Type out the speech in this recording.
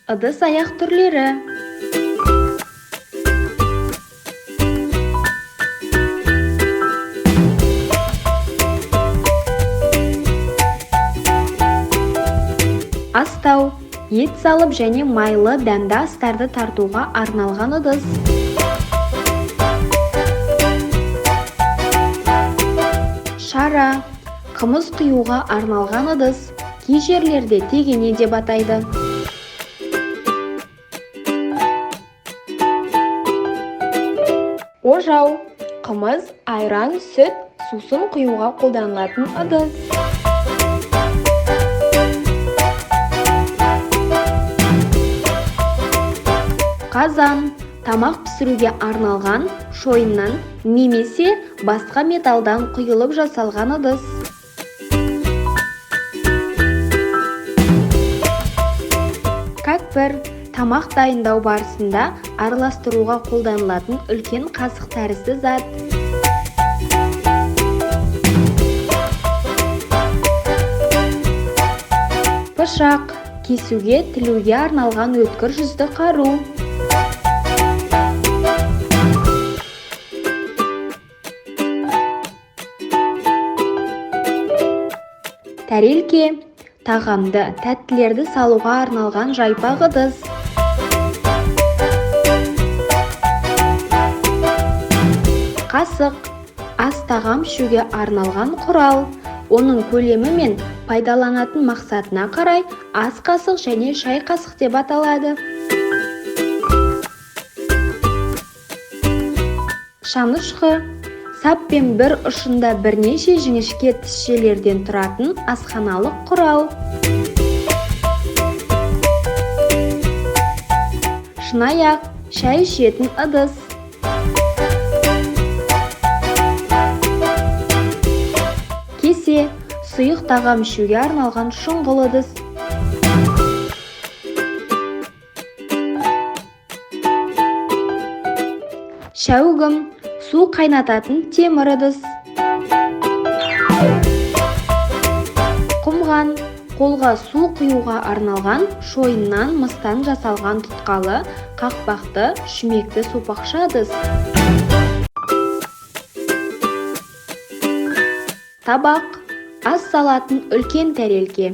Ыдыс аяқ түрлері. Астау, ет салып және майлы дәмді астарды тартуға арналған ыдыс. Шара, қымыз құюға арналған ыдыс, кей жерлерде тегене деп атайды. Ожау, қымыз, айран, сүт, сусын құюға қолданылатын ыдыс. Қазан, тамақ пісіруге арналған шойыннан немесе басқа металдан құйылып жасалған ыдыс. Кәкпір, тамақ дайындау барысында араластыруға қолданылатын үлкен қасық тәрізді зат. Пышақ, кесуге, тілуге арналған өткір жүзді қару. Тәрелке, тағамды, тәттілерді салуға арналған жайпақ ыдыс. Қасық, ас тағам ішуге арналған құрал. Оның көлемі мен пайдаланатын мақсатына қарай ас қасық және шай қасық деп аталады. Шанышқы, саппен бір ұшында бірнеше жіңішке тісшелерден тұратын асханалық құрал. Шынаяқ, шай ішетін ыдыс. Кесе, сұйық тағам ішуге арналған шұңғыл ыдыс. Шәугім, су қайнататын темір ыдыс. Құмған, қолға су құюға арналған шойыннан мыстан жасалған тұтқалы, қақпақты, шүмекті сопақша ыдыс. Табақ, ас салатын үлкен тәрелке.